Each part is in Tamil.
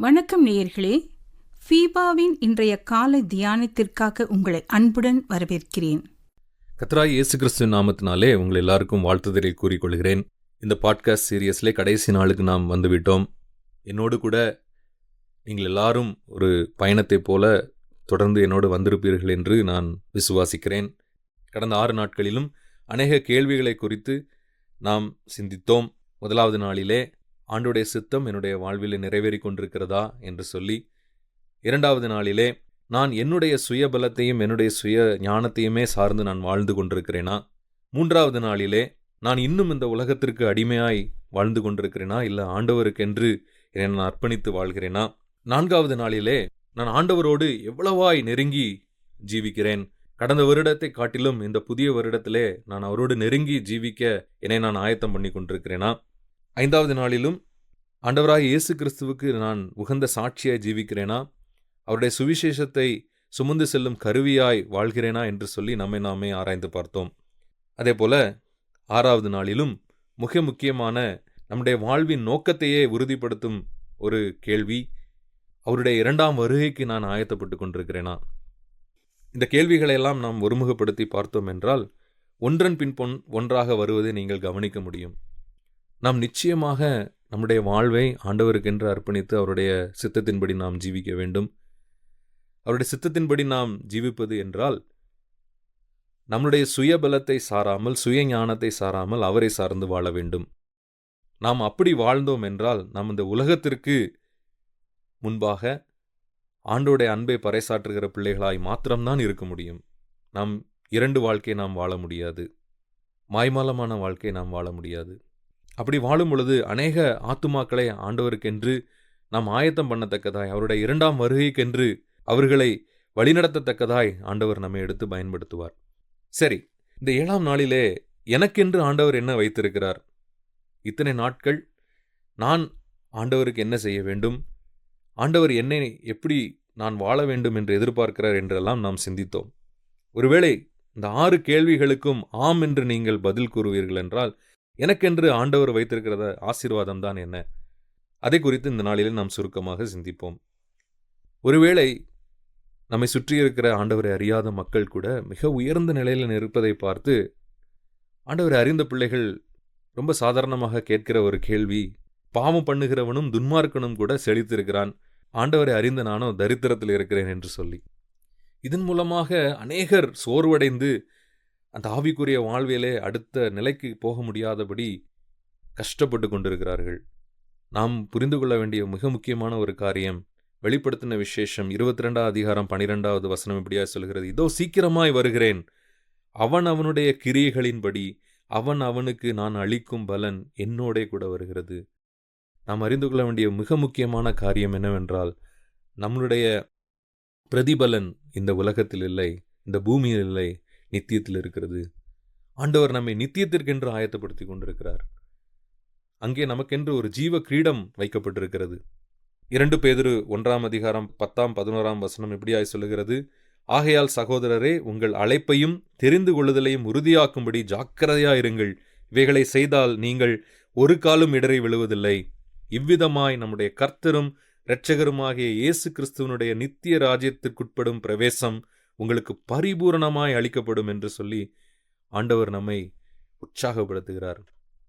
வணக்கம் நேயர்களே, ஃபீபாவின் இன்றைய காலை தியானத்திற்காக உங்களை அன்புடன் வரவேற்கிறேன். கர்த்தராகிய இயேசு கிறிஸ்துவின் நாமத்தினாலே உங்கள் எல்லாருக்கும் வாழ்த்துதலை கூறிக்கொள்கிறேன். இந்த பாட்காஸ்ட் சீரியஸ்லே கடைசி நாளுக்கு நாம் வந்துவிட்டோம். என்னோடு கூட நீங்கள் எல்லாரும் ஒரு பயணத்தைப் போல தொடர்ந்து என்னோடு வந்திருப்பீர்கள் என்று நான் விசுவாசிக்கிறேன். கடந்த 6 நாட்களிலும் அநேக கேள்விகளை குறித்து நாம் சிந்தித்தோம். முதலாவது நாளிலே ஆண்டவருடைய சித்தம் என்னுடைய வாழ்வில் நிறைவேறி கொண்டிருக்கிறதா என்று சொல்லி, இரண்டாவது நாளிலே நான் என்னுடைய சுய பலத்தையும் என்னுடைய சுய ஞானத்தையுமே சார்ந்து நான் வாழ்ந்து கொண்டிருக்கிறேனா, மூன்றாவது நாளிலே நான் இன்னும் இந்த உலகத்திற்கு அடிமையாய் வாழ்ந்து கொண்டிருக்கிறேனா, இல்லை ஆண்டவருக்கென்று என்னை நான் அர்ப்பணித்து வாழ்கிறேனா, நான்காவது நாளிலே நான் ஆண்டவரோடு எவ்வளவாய் நெருங்கி ஜீவிக்கிறேன், கடந்த வருடத்தை காட்டிலும் இந்த புதிய வருடத்திலே நான் அவரோடு நெருங்கி ஜீவிக்க என்னை நான் ஆயத்தம் பண்ணி கொண்டிருக்கிறேனா, ஐந்தாவது நாளிலும் ஆண்டவராகிய இயேசு கிறிஸ்துவுக்கு நான் உகந்த சாட்சியாய் ஜீவிக்கிறேனா, அவருடைய சுவிசேஷத்தை சுமந்து செல்லும் கருவியாய் வாழ்கிறேனா என்று சொல்லி நாமே ஆராய்ந்து பார்த்தோம். அதே போல 6வது நாளிலும் மிக முக்கியமான நம்முடைய வாழ்வின் நோக்கத்தையே உறுதிப்படுத்தும் ஒரு கேள்வி, அவருடைய 2ஆம் வருகைக்கு நான் ஆயத்தப்பட்டு கொண்டிருக்கிறேனா. இந்த கேள்விகளையெல்லாம் நாம் ஒருமுகப்படுத்தி பார்த்தோம் என்றால் ஒன்றன் பின் ஒன்றாக வருவதை நீங்கள் கவனிக்க முடியும். நாம் நிச்சயமாக நம்முடைய வாழ்வை ஆண்டவருக்கென்று அர்ப்பணித்து அவருடைய சித்தத்தின்படி நாம் ஜீவிக்க வேண்டும். அவருடைய சித்தத்தின்படி நாம் ஜீவிப்பது என்றால் நம்முடைய சுய பலத்தை சாராமல், சுய ஞானத்தை சாராமல் அவரை சார்ந்து வாழ வேண்டும். நாம் அப்படி வாழ்ந்தோம் என்றால் நாம் இந்த உலகத்திற்கு முன்பாக ஆண்டவருடைய அன்பை பறைசாற்றுகிற பிள்ளைகளாய் மாத்திரம்தான் இருக்க முடியும். நாம் 2 வாழ்க்கையை நாம் வாழ முடியாது. மாய்மாலமான வாழ்க்கையை நாம் வாழ முடியாது. அப்படி வாழும் பொழுது அநேக ஆத்துமாக்களை ஆண்டவருக்கென்று நாம் ஆயத்தம் பண்ணத்தக்கதாய், அவருடைய 2ஆம் வருகைக்கென்று அவர்களை வழிநடத்தத்தக்கதாய் ஆண்டவர் நம்மை எடுத்து பயன்படுத்துவார். சரி, இந்த 7ஆம் நாளிலே எனக்கென்று ஆண்டவர் என்ன வைத்திருக்கிறார்? இத்தனை நாட்கள் நான் ஆண்டவருக்கு என்ன செய்ய வேண்டும், ஆண்டவர் என்னை எப்படி நான் வாழ வேண்டும் என்று எதிர்பார்க்கிறார் என்றெல்லாம் நாம் சிந்தித்தோம். ஒருவேளை இந்த 6 கேள்விகளுக்கும் ஆம் என்று நீங்கள் பதில் கூறுவீர்கள் என்றால் எனக்கென்று ஆண்டவர் வைத்திருக்கிறத ஆசீர்வாதம் தான் என்ன? அதை குறித்து இந்த நாளிலே நாம் சுருக்கமாக சிந்திப்போம். ஒருவேளை நம்மை சுற்றியிருக்கிற ஆண்டவரை அறியாத மக்கள் கூட மிக உயர்ந்த நிலையில் இருப்பதை பார்த்து ஆண்டவரை அறிந்த பிள்ளைகள் ரொம்ப சாதாரணமாக கேட்கிற ஒரு கேள்வி, பாவம் பண்ணுகிறவனும் துன்மார்க்கனும் கூட செழித்திருக்கிறான், ஆண்டவரை அறிந்த நானும் தரித்திரத்தில் இருக்கிறேன் என்று சொல்லி. இதன் மூலமாக அநேகர் சோர்வடைந்து அந்த ஆவிக்குரிய வாழ்விலே அடுத்த நிலைக்கு போக முடியாதபடி கஷ்டப்பட்டு கொண்டிருக்கிறார்கள். நாம் புரிந்து கொள்ள வேண்டிய மிக முக்கியமான ஒரு காரியம், வெளிப்படுத்தின விசேஷம் 22 அதிகாரம் 12வது வசனம் இப்படியா சொல்கிறது, இதோ சீக்கிரமாய் வருகிறேன், அவன் அவனுடைய கிரியைகளின்படி அவன் அவனுக்கு நான் அளிக்கும் பலன் என்னோடே கூட வருகிறது. நாம் அறிந்து கொள்ள வேண்டிய மிக முக்கியமான காரியம் என்னவென்றால், நம்மளுடைய பிரதிபலன் இந்த உலகத்தில் இல்லை, இந்த பூமியில் இல்லை, நித்தியத்தில் இருக்கிறது. ஆண்டவர் நம்மை நித்தியத்திற்கென்று ஆயத்தப்படுத்தி கொண்டிருக்கிறார். அங்கே நமக்கென்று ஒரு ஜீவ கிரீடம் வைக்கப்பட்டிருக்கிறது. 2 பேதுரு 1ஆம் அதிகாரம் 10ஆம் 11ஆம் வசனம் இப்படியாய் சொல்லுகிறது, ஆகையால் சகோதரரே, உங்கள் அழைப்பையும் தெரிந்து கொள்ளுதலையும் உறுதியாக்கும்படி ஜாக்கிரதையாயிருங்கள், இவைகளை செய்தால் நீங்கள் ஒரு காலும் இடறி விழுவதில்லை. இவ்விதமாய் நம்முடைய கர்த்தரும் இரட்சகருமாகிய இயேசு கிறிஸ்துவனுடைய நித்திய ராஜ்யத்திற்குட்படும் பிரவேசம் உங்களுக்கு பரிபூரணமாய் அளிக்கப்படும் என்று சொல்லி ஆண்டவர் நம்மை உற்சாகப்படுத்துகிறார்.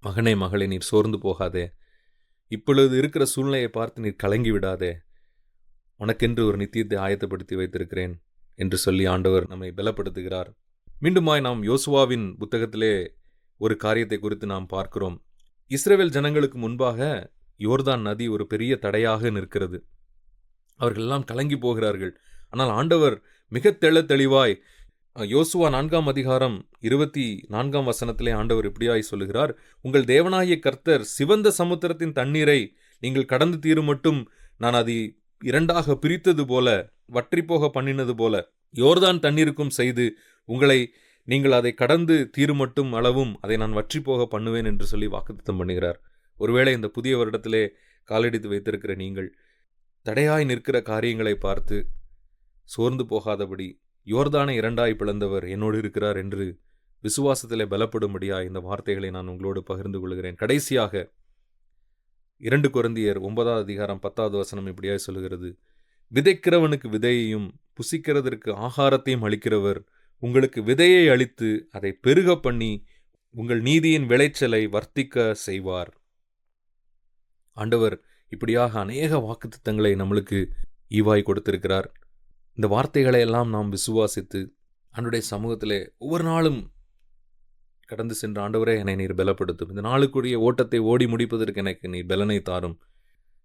மகனே மகளே, நீர் சோர்ந்து போகாதே, இப்பொழுது இருக்கிற சூழ்நிலையை பார்த்து நீர் கலங்கி விடாதே, உனக்கென்று ஒரு நித்தியத்தை ஆயத்தப்படுத்தி வைத்திருக்கிறேன் என்று சொல்லி ஆண்டவர் நம்மை பலப்படுத்துகிறார். மீண்டுமாய் நாம் யோசுவாவின் புத்தகத்திலே ஒரு காரியத்தை குறித்து நாம் பார்க்கிறோம். இஸ்ரவேல் ஜனங்களுக்கு முன்பாக யோர்தான் நதி ஒரு பெரிய தடையாக நிற்கிறது. அவர்கள் எல்லாம் கலங்கி போகிறார்கள். ஆனால் ஆண்டவர் மிக தெளிவாய் யோசுவா 4ஆம் அதிகாரம் 24ஆம் வசனத்திலே ஆண்டவர் இப்படியாய் சொல்லுகிறார், உங்கள் தேவனாகிய கர்த்தர் சிவந்த சமுத்திரத்தின் தண்ணீரை நீங்கள் கடந்து தீரும் மட்டும் நான் அதை 2ஆக பிரித்தது போல, வற்றி போக பண்ணினது போல யோர்தான் தண்ணீருக்கும் செய்து உங்களை நீங்கள் அதை கடந்து தீரும் மட்டும் அளவும் அதை நான் வற்றி போக பண்ணுவேன் என்று சொல்லி வாக்குத்தத்தம் பண்ணுகிறார். ஒருவேளை இந்த புதிய வருடத்திலே காலடித்து வைத்திருக்கிற நீங்கள் தடையாய் நிற்கிற காரியங்களை பார்த்து சோர்ந்து போகாதபடி, யோர்தானை 2ஆய் பிளந்தவர் என்னோடு இருக்கிறார் என்று விசுவாசத்திலே பலப்படும்படியா இந்த வார்த்தைகளை நான் உங்களோடு பகிர்ந்து கொள்கிறேன். கடைசியாக 2 கொரிந்தியர் 9ஆம் அதிகாரம் 10வது வசனம் இப்படியாய் சொல்லுகிறது, விதைக்கிறவனுக்கு விதையையும் புசிக்கிறதற்கு ஆகாரத்தையும் அளிக்கிறவர் உங்களுக்கு விதையை அளித்து அதை பெருக பண்ணி உங்கள் நீதியின் விளைச்சலை வர்த்திக்க செய்வார். ஆண்டவர் இப்படியாக அநேக வாக்குத்தத்தங்களை நம்மளுக்கு ஈவாய் கொடுத்திருக்கிறார். இந்த வார்த்தைகளை எல்லாம் நாம் விசுவாசித்து ஆண்டவருடைய சமூகத்திலே ஒவ்வொரு நாளும் கடந்து சென்ற, ஆண்டவரே என்னை நீர் பலப்படுத்தும், இந்த நாளுக்குரிய ஓட்டத்தை ஓடி முடிப்பதற்கு எனக்கு நீர் பலனை தாரும்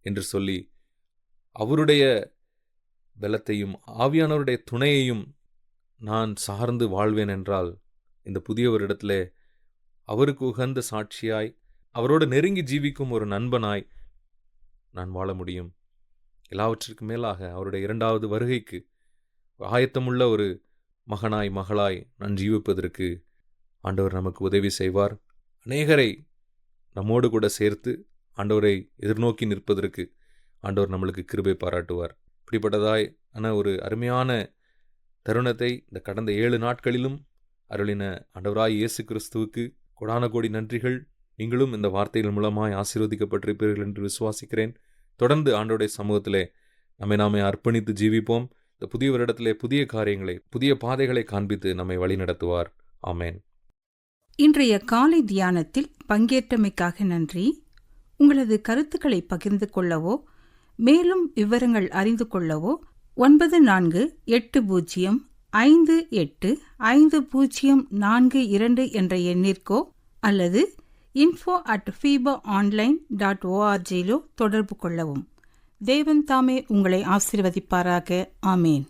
என்று சொல்லி அவருடைய பலத்தையும் ஆவியானவருடைய துணையையும் நான் சார்ந்து வாழ்வேன் என்றால் இந்த புதிய வருடத்திலே அவருக்கு உகந்த சாட்சியாய், அவரோடு நெருங்கி ஜீவிக்கும் ஒரு நண்பனாய் நான் வாழ முடியும். எல்லாவற்றிற்கும் மேலாக அவருடைய 2வது வருகைக்கு ஆயத்தமுள்ள ஒரு மகனாய் மகளாய் நான் ஜீவிப்பதற்கு ஆண்டவர் நமக்கு உதவி செய்வார். அநேகரை நம்மோடு கூட சேர்த்து ஆண்டவரை எதிர்நோக்கி நிற்பதற்கு ஆண்டவர் நம்மளுக்கு கிருபை பாராட்டுவார். இப்படிப்பட்டதாய் ஒரு அருமையான தருணத்தை இந்த கடந்த 7 நாட்களிலும் அருளின ஆண்டவராய் இயேசு கிறிஸ்துவுக்கு கொடான கோடி நன்றிகள். நீங்களும் இந்த வார்த்தைகள் மூலமாய் ஆசீர்வதிக்கப்பட்டிருப்பீர்கள் என்று விசுவாசிக்கிறேன். தொடர்ந்து ஆண்டவருடைய சமூகத்திலே நாமே அர்ப்பணித்து ஜீவிப்போம். இந்த புதிய வருடத்திலே புதிய காரியங்களை, புதிய பாதைகளை காண்பித்து நம்மை வழி நடத்துவார். ஆமேன். இன்றைய காலை தியானத்தில் பங்கேற்றமைக்காக நன்றி. உங்களது கருத்துக்களை பகிர்ந்து கொள்ளவோ மேலும் விவரங்கள் அறிந்து கொள்ளவோ 9458505042 என்ற எண்ணிற்கோ அல்லது info@fibaonline.org தொடர்பு கொள்ளவும். தேவன் தாமே உங்களை ஆசீர்வதிப்பாராக. ஆமேன்.